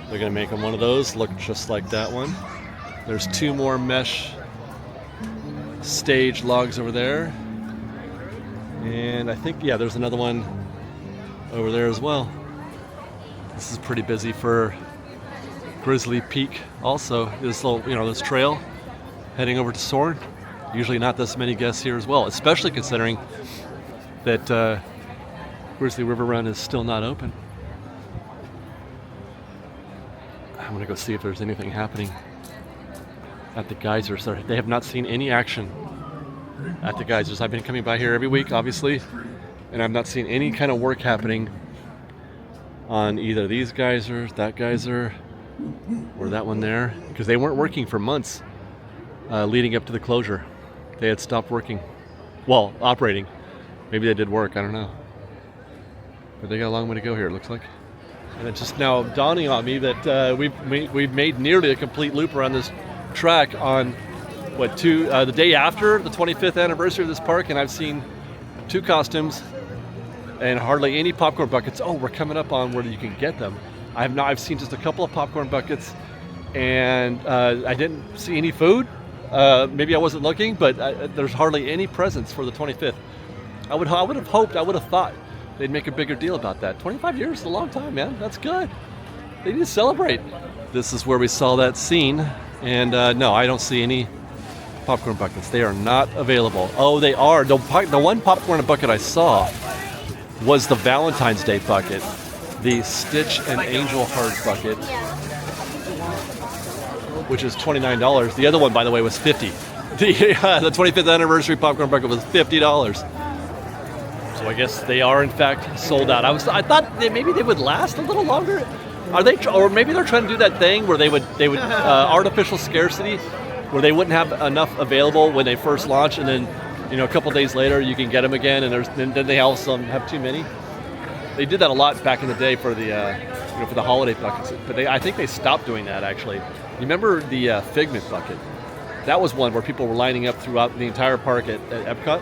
They're going to make them one of those, look just like that one. There's two more mesh stage logs over there. And I think, yeah, there's another one over there as well. This is pretty busy for Grizzly Peak also. This little, this trail heading over to Soarin'. Usually not this many guests here as well, especially considering that Grizzly River Run is still not open. I'm gonna go see if there's anything happening at the geysers. They have not seen any action at the geysers. I've been coming by here every week, obviously, and I've not seen any kind of work happening on either these geysers, that geyser, or that one there, because they weren't working for months leading up to the closure. They had stopped working. Well, operating. Maybe they did work, I don't know. But they got a long way to go here, it looks like. And it's just now dawning on me that we've made nearly a complete loop around this track on, the day after the 25th anniversary of this park, and I've seen 2 costumes and hardly any popcorn buckets. Oh, we're coming up on where you can get them. I've seen just a couple of popcorn buckets, and I didn't see any food. Maybe I wasn't looking, but there's hardly any presents for the 25th. I would have thought they'd make a bigger deal about that. 25 years is a long time, man. That's good. They need to celebrate. This is where we saw that scene, and no, I don't see any popcorn buckets. They are not available. Oh, they are. The one popcorn bucket I saw was the Valentine's Day bucket, the Stitch and Angel Heart bucket, which is $29. The other one, by the way, was $50. The 25th anniversary popcorn bucket was $50. So I guess they are in fact sold out. I thought that maybe they would last a little longer. Are they? Or maybe they're trying to do that thing where they would artificial scarcity, where they wouldn't have enough available when they first launch, and then a couple days later you can get them again, and then they also have too many. They did that a lot back in the day for the for the holiday buckets, but I think they stopped doing that actually. You remember the Figment bucket? That was one where people were lining up throughout the entire park at Epcot.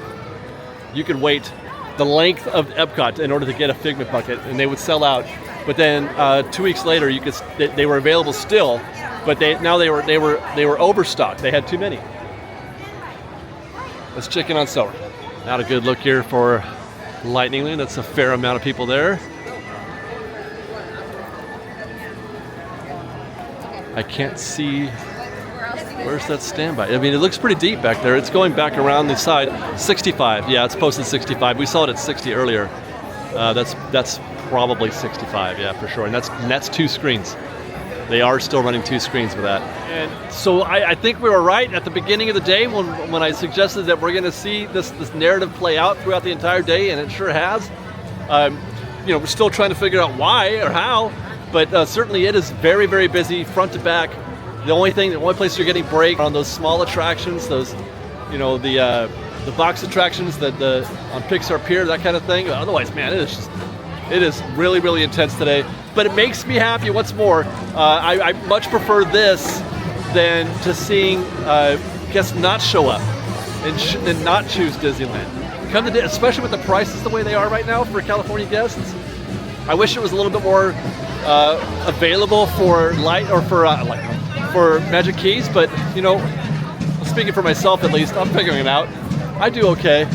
You could wait the length of Epcot in order to get a Figment bucket, and they would sell out. But then 2 weeks later, they were available still, but they were overstocked. They had too many. Let's check in on Soarin'. Not a good look here for Lightning Lane. That's a fair amount of people there. I can't see. Where's that standby? I mean, it looks pretty deep back there. It's going back around the side. 65. Yeah, it's posted 65. We saw it at 60 earlier. That's probably 65. Yeah, for sure. And that's 2 screens. They are still running 2 screens for that. And so I think we were right at the beginning of the day when I suggested that we're going to see this narrative play out throughout the entire day, and it sure has. We're still trying to figure out why or how, but certainly it is very, very busy front to back. The only place you're getting break on those small attractions, those, the box attractions that on Pixar Pier, that kind of thing. Otherwise, man, it is really, really intense today. But it makes me happy. What's more, I much prefer this than to seeing guests not show up and not choose Disneyland. Come to, especially with the prices the way they are right now for California guests. I wish it was a little bit more available for for Magic Keys, but you know, speaking for myself at least, I'm figuring it out. I do okay.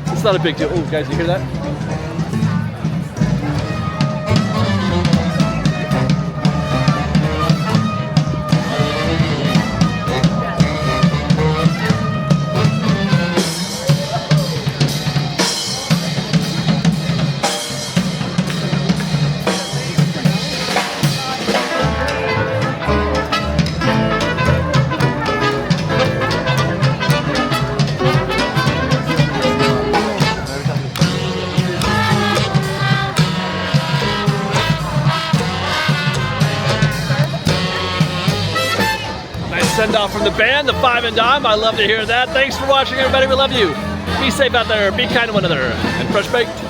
It's not a big deal. Oh, guys, you hear that? Send off from the band, the Five and Dime. I love to hear that. Thanks for watching, everybody. We love you. Be safe out there. Be kind to one another. And fresh baked.